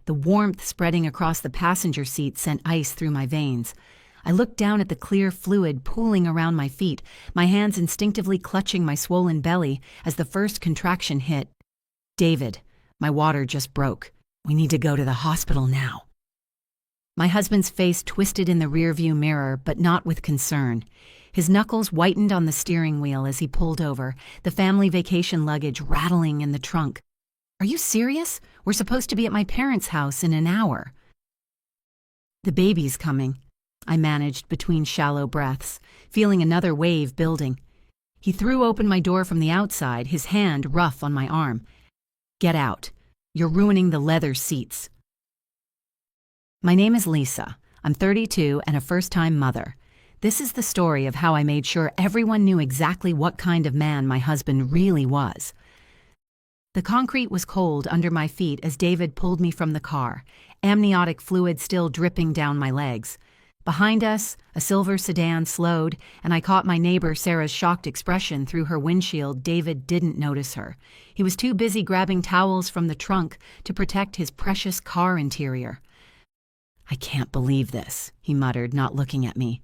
The warmth spreading across the passenger seat sent ice through my veins. I looked down at the clear fluid pooling around my feet, my hands instinctively clutching my swollen belly as the first contraction hit. "David, my water just broke. We need to go to the hospital now." My husband's face twisted in the rearview mirror, but not with concern. His knuckles whitened on the steering wheel as he pulled over, the family vacation luggage rattling in the trunk. "Are you serious? We're supposed to be at my parents' house in an hour." "The baby's coming," I managed between shallow breaths, feeling another wave building. He threw open my door from the outside, his hand rough on my arm. "Get out. You're ruining the leather seats." My name is Lisa. I'm 32 and a first-time mother. This is the story of how I made sure everyone knew exactly what kind of man my husband really was. The concrete was cold under my feet as David pulled me from the car, amniotic fluid still dripping down my legs. Behind us, a silver sedan slowed, and I caught my neighbor Sarah's shocked expression through her windshield. David didn't notice her. He was too busy grabbing towels from the trunk to protect his precious car interior. "I can't believe this," he muttered, not looking at me.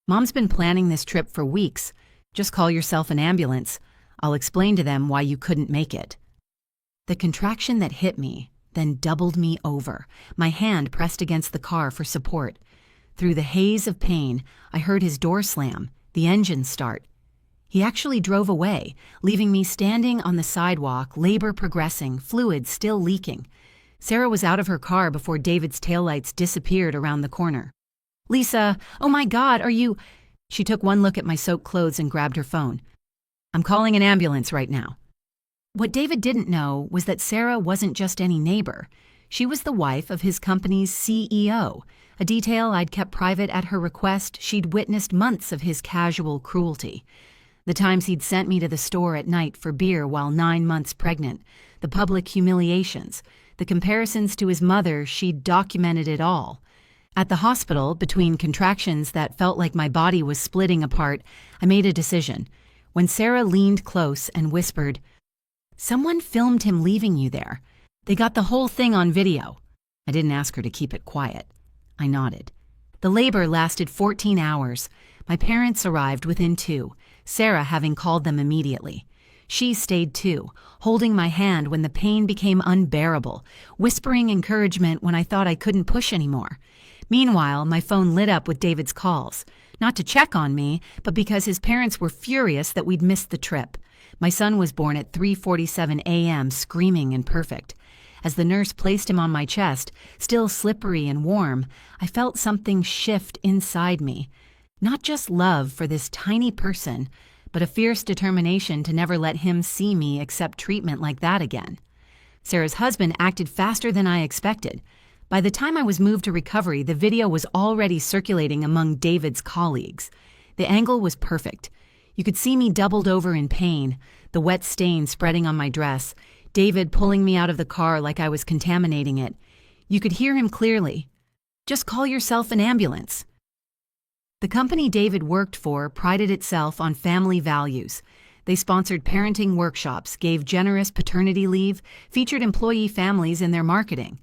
"Mom's been planning this trip for weeks. Just call yourself an ambulance. I'll explain to them why you couldn't make it." The contraction that hit me then doubled me over, my hand pressed against the car for support. Through the haze of pain, I heard his door slam, the engine start. He actually drove away, leaving me standing on the sidewalk, labor progressing, fluid still leaking. Sarah was out of her car before David's taillights disappeared around the corner. "Lisa, oh my God, are you—" She took one look at my soaked clothes and grabbed her phone. "I'm calling an ambulance right now." What David didn't know was that Sarah wasn't just any neighbor. She was the wife of his company's CEO, a detail I'd kept private at her request. She'd witnessed months of his casual cruelty. The times he'd sent me to the store at night for beer while 9 months pregnant, the public humiliations, the comparisons to his mother, she'd documented it all. At the hospital, between contractions that felt like my body was splitting apart, I made a decision. When Sarah leaned close and whispered, "Someone filmed him leaving you there. They got the whole thing on video." I didn't ask her to keep it quiet. I nodded. The labor lasted 14 hours. My parents arrived within 2, Sarah having called them immediately. She stayed too, holding my hand when the pain became unbearable, whispering encouragement when I thought I couldn't push anymore. Meanwhile, my phone lit up with David's calls, not to check on me, but because his parents were furious that we'd missed the trip. My son was born at 3:47 a.m., screaming and perfect. As the nurse placed him on my chest, still slippery and warm, I felt something shift inside me. Not just love for this tiny person, but a fierce determination to never let him see me accept treatment like that again. Sarah's husband acted faster than I expected. By the time I was moved to recovery, the video was already circulating among David's colleagues. The angle was perfect. You could see me doubled over in pain, the wet stain spreading on my dress, David pulling me out of the car like I was contaminating it. You could hear him clearly. "Just call yourself an ambulance." The company David worked for prided itself on family values. They sponsored parenting workshops, gave generous paternity leave, featured employee families in their marketing.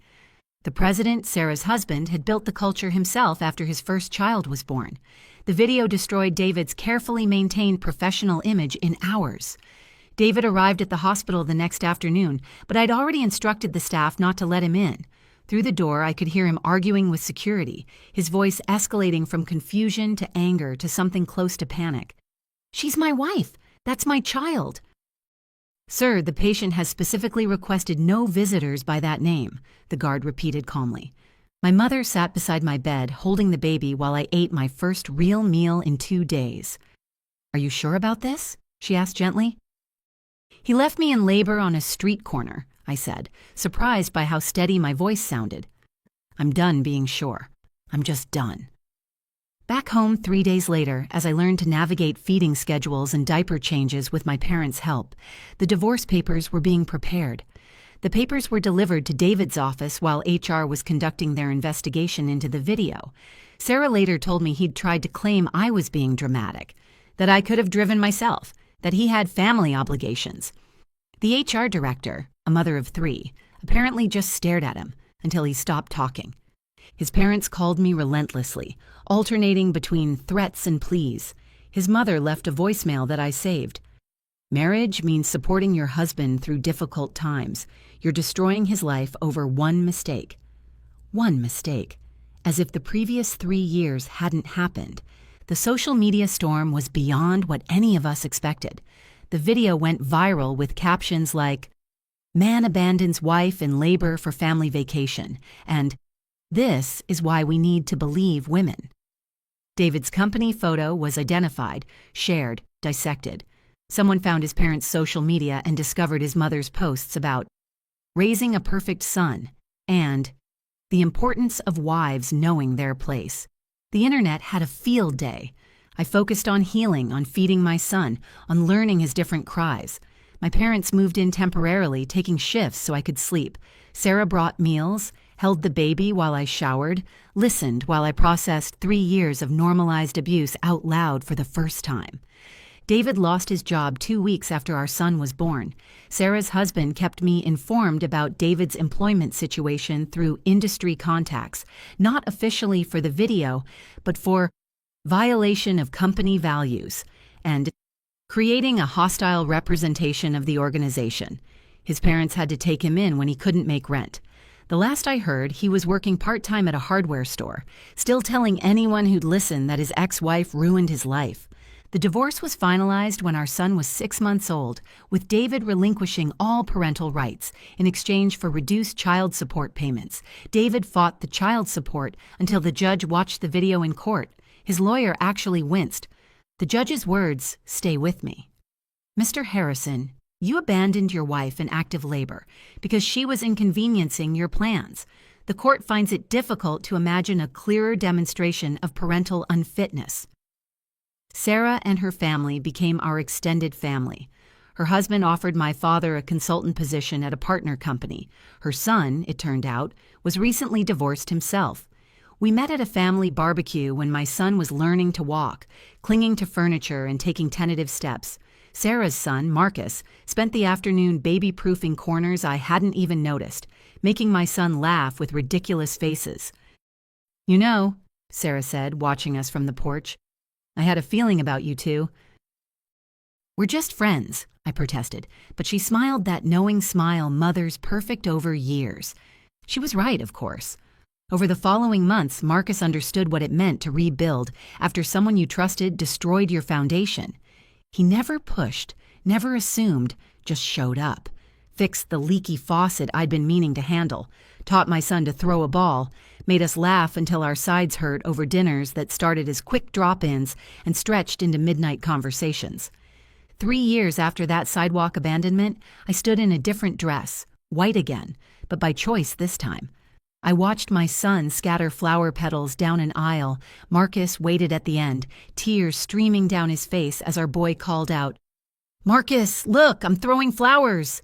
The president, Sarah's husband, had built the culture himself after his first child was born. The video destroyed David's carefully maintained professional image in hours. David arrived at the hospital the next afternoon, but I'd already instructed the staff not to let him in. Through the door, I could hear him arguing with security, his voice escalating from confusion to anger to something close to panic. "She's my wife. That's my child." "Sir, the patient has specifically requested no visitors by that name," the guard repeated calmly. My mother sat beside my bed, holding the baby while I ate my first real meal in 2 days. "Are you sure about this?" she asked gently. "He left me in labor on a street corner," I said, surprised by how steady my voice sounded. "I'm done being sure. I'm just done." Back home 3 days later, as I learned to navigate feeding schedules and diaper changes with my parents' help, the divorce papers were being prepared. The papers were delivered to David's office while HR was conducting their investigation into the video. Sarah later told me he'd tried to claim I was being dramatic, that I could have driven myself, that he had family obligations. The HR director, a mother of 3, apparently just stared at him, until he stopped talking. His parents called me relentlessly, alternating between threats and pleas. His mother left a voicemail that I saved. Marriage means supporting your husband through difficult times. You're destroying his life over one mistake. One mistake. As if the previous 3 years hadn't happened. The social media storm was beyond what any of us expected. The video went viral with captions like, "Man abandons wife in labor for family vacation," and "This is why we need to believe women." David's company photo was identified, shared, dissected. Someone found his parents' social media and discovered his mother's posts about raising a perfect son and the importance of wives knowing their place. The internet had a field day. I focused on healing, on feeding my son, on learning his different cries. My parents moved in temporarily, taking shifts so I could sleep. Sarah brought meals, held the baby while I showered, listened while I processed 3 years of normalized abuse out loud for the first time. David lost his job 2 weeks after our son was born. Sarah's husband kept me informed about David's employment situation through industry contacts, not officially for the video, but for violation of company values and creating a hostile representation of the organization. His parents had to take him in when he couldn't make rent. The last I heard, he was working part-time at a hardware store, still telling anyone who'd listen that his ex-wife ruined his life. The divorce was finalized when our son was 6 months old, with David relinquishing all parental rights in exchange for reduced child support payments. David fought the child support until the judge watched the video in court. His lawyer actually winced. The judge's words stay with me. "Mr. Harrison, you abandoned your wife in active labor because she was inconveniencing your plans. The court finds it difficult to imagine a clearer demonstration of parental unfitness." Sarah and her family became our extended family. Her husband offered my father a consultant position at a partner company. Her son, it turned out, was recently divorced himself. We met at a family barbecue when my son was learning to walk, clinging to furniture and taking tentative steps. Sarah's son, Marcus, spent the afternoon baby-proofing corners I hadn't even noticed, making my son laugh with ridiculous faces. "You know," Sarah said, watching us from the porch, "I had a feeling about you two." "We're just friends," I protested, but she smiled that knowing smile mothers perfect over years. She was right, of course. Over the following months, Marcus understood what it meant to rebuild after someone you trusted destroyed your foundation. He never pushed, never assumed, just showed up. Fixed the leaky faucet I'd been meaning to handle, taught my son to throw a ball, made us laugh until our sides hurt over dinners that started as quick drop-ins and stretched into midnight conversations. 3 years after that sidewalk abandonment, I stood in a different dress, white again, but by choice this time. I watched my son scatter flower petals down an aisle. Marcus waited at the end, tears streaming down his face as our boy called out, "Marcus, look, I'm throwing flowers."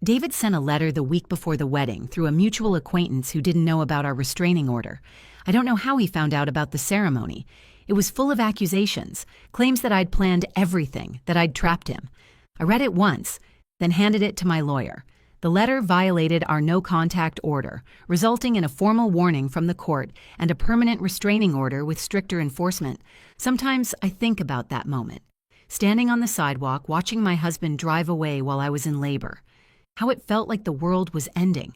David sent a letter the week before the wedding through a mutual acquaintance who didn't know about our restraining order. I don't know how he found out about the ceremony. It was full of accusations, claims that I'd planned everything, that I'd trapped him. I read it once, then handed it to my lawyer. The letter violated our no-contact order, resulting in a formal warning from the court and a permanent restraining order with stricter enforcement. Sometimes I think about that moment, standing on the sidewalk watching my husband drive away while I was in labor. How it felt like the world was ending.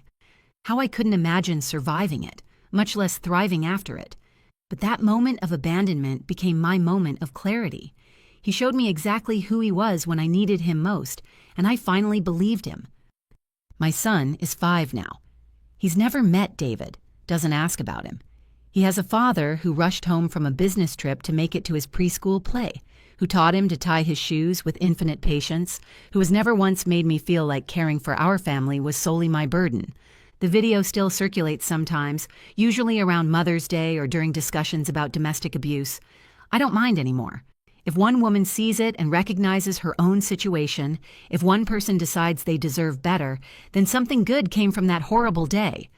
How I couldn't imagine surviving it, much less thriving after it. But that moment of abandonment became my moment of clarity. He showed me exactly who he was when I needed him most, and I finally believed him. My son is 5 now. He's never met David, doesn't ask about him. He has a father who rushed home from a business trip to make it to his preschool play, who taught him to tie his shoes with infinite patience, who has never once made me feel like caring for our family was solely my burden. The video still circulates sometimes, usually around Mother's Day or during discussions about domestic abuse. I don't mind anymore. If one woman sees it and recognizes her own situation, if one person decides they deserve better, then something good came from that horrible day.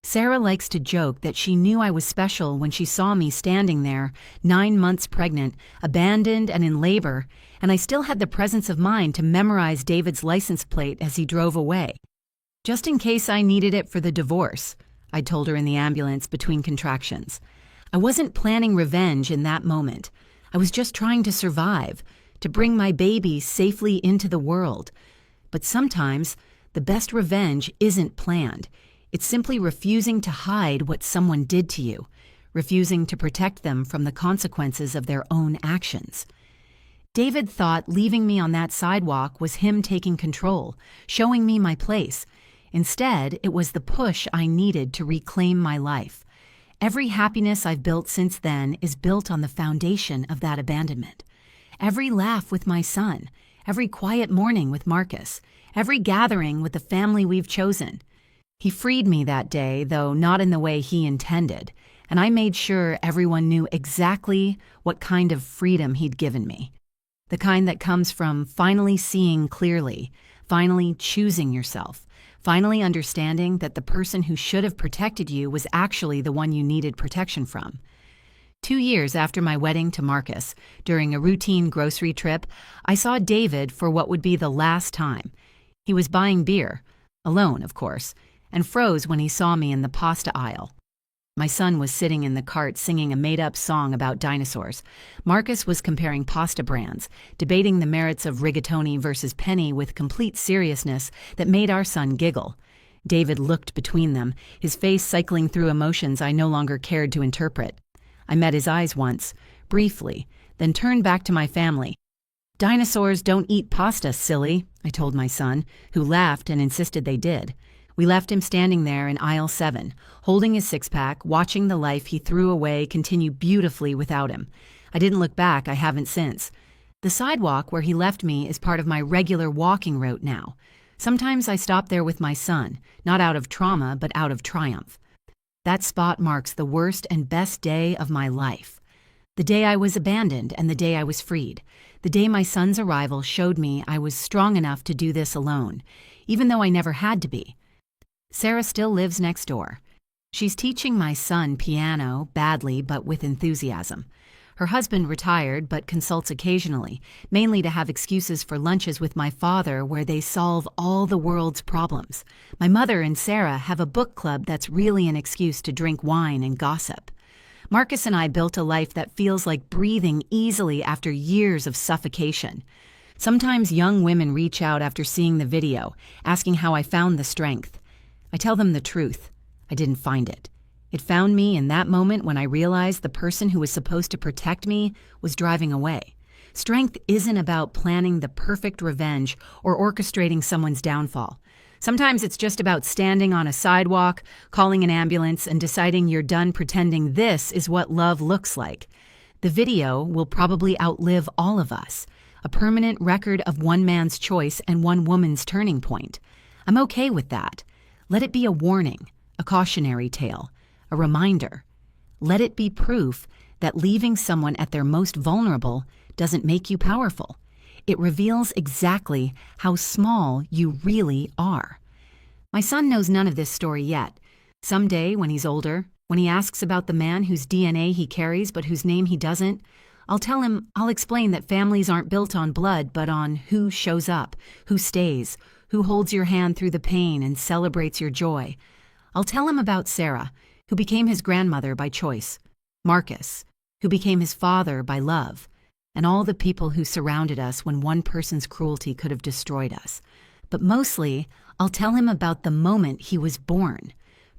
Sarah likes to joke that she knew I was special when she saw me standing there, 9 months pregnant, abandoned and in labor, and I still had the presence of mind to memorize David's license plate as he drove away, just in case I needed it for the divorce. I told her in the ambulance between contractions. I wasn't planning revenge in that moment. I was just trying to survive, to bring my baby safely into the world. But sometimes, the best revenge isn't planned. It's simply refusing to hide what someone did to you, refusing to protect them from the consequences of their own actions. David thought leaving me on that sidewalk was him taking control, showing me my place. Instead, it was the push I needed to reclaim my life. Every happiness I've built since then is built on the foundation of that abandonment. Every laugh with my son, every quiet morning with Marcus, every gathering with the family we've chosen. He freed me that day, though not in the way he intended, and I made sure everyone knew exactly what kind of freedom he'd given me. The kind that comes from finally seeing clearly, finally choosing yourself, finally understanding that the person who should have protected you was actually the one you needed protection from. 2 years after my wedding to Marcus, during a routine grocery trip, I saw David for what would be the last time. He was buying beer, alone, of course, and froze when he saw me in the pasta aisle. My son was sitting in the cart singing a made-up song about dinosaurs. Marcus was comparing pasta brands, debating the merits of rigatoni versus penny with complete seriousness that made our son giggle. David looked between them, his face cycling through emotions I no longer cared to interpret. I met his eyes once, briefly, then turned back to my family. "Dinosaurs don't eat pasta, silly," I told my son, who laughed and insisted they did. We left him standing there in aisle 7, holding his six-pack, watching the life he threw away continue beautifully without him. I didn't look back, I haven't since. The sidewalk where he left me is part of my regular walking route now. Sometimes I stop there with my son, not out of trauma, but out of triumph. That spot marks the worst and best day of my life. The day I was abandoned and the day I was freed. The day my son's arrival showed me I was strong enough to do this alone, even though I never had to be. Sarah still lives next door. She's teaching my son piano, badly but with enthusiasm. Her husband retired but consults occasionally, mainly to have excuses for lunches with my father where they solve all the world's problems. My mother and Sarah have a book club that's really an excuse to drink wine and gossip. Marcus and I built a life that feels like breathing easily after years of suffocation. Sometimes young women reach out after seeing the video, asking how I found the strength. I tell them the truth. I didn't find it. It found me in that moment when I realized the person who was supposed to protect me was driving away. Strength isn't about planning the perfect revenge or orchestrating someone's downfall. Sometimes it's just about standing on a sidewalk, calling an ambulance, and deciding you're done pretending this is what love looks like. The video will probably outlive all of us, a permanent record of one man's choice and one woman's turning point. I'm okay with that. Let it be a warning, a cautionary tale, a reminder. Let it be proof that leaving someone at their most vulnerable doesn't make you powerful. It reveals exactly how small you really are. My son knows none of this story yet. Someday, when he's older, when he asks about the man whose DNA he carries but whose name he doesn't, I'll explain that families aren't built on blood but on who shows up, who stays, who holds your hand through the pain and celebrates your joy. I'll tell him about Sarah, who became his grandmother by choice, Marcus, who became his father by love, and all the people who surrounded us when one person's cruelty could have destroyed us. But mostly, I'll tell him about the moment he was born,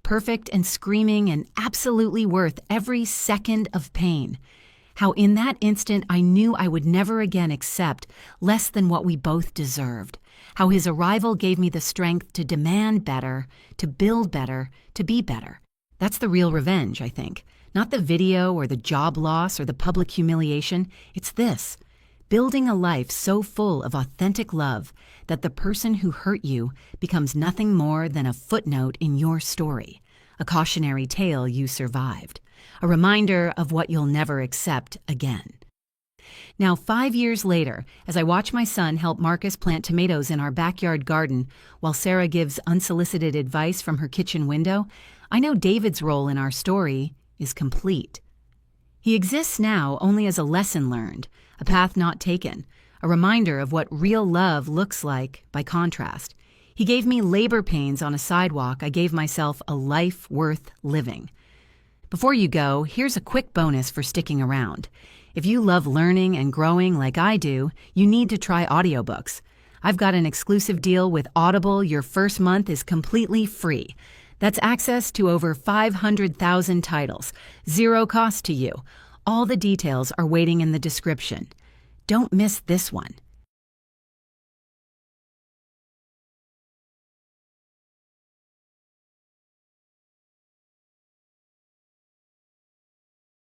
perfect and screaming and absolutely worth every second of pain. How in that instant I knew I would never again accept less than what we both deserved. How his arrival gave me the strength to demand better, to build better, to be better. That's the real revenge, I think. Not the video or the job loss or the public humiliation. It's this. Building a life so full of authentic love that the person who hurt you becomes nothing more than a footnote in your story, a cautionary tale you survived, a reminder of what you'll never accept again. Now, 5 years later, as I watch my son help Marcus plant tomatoes in our backyard garden while Sarah gives unsolicited advice from her kitchen window, I know David's role in our story is complete. He exists now only as a lesson learned, a path not taken, a reminder of what real love looks like by contrast. He gave me labor pains on a sidewalk. I gave myself a life worth living. Before you go, here's a quick bonus for sticking around. If you love learning and growing like I do, you need to try audiobooks. I've got an exclusive deal with Audible. Your first month is completely free. That's access to over 500,000 titles, zero cost to you. All the details are waiting in the description. Don't miss this one.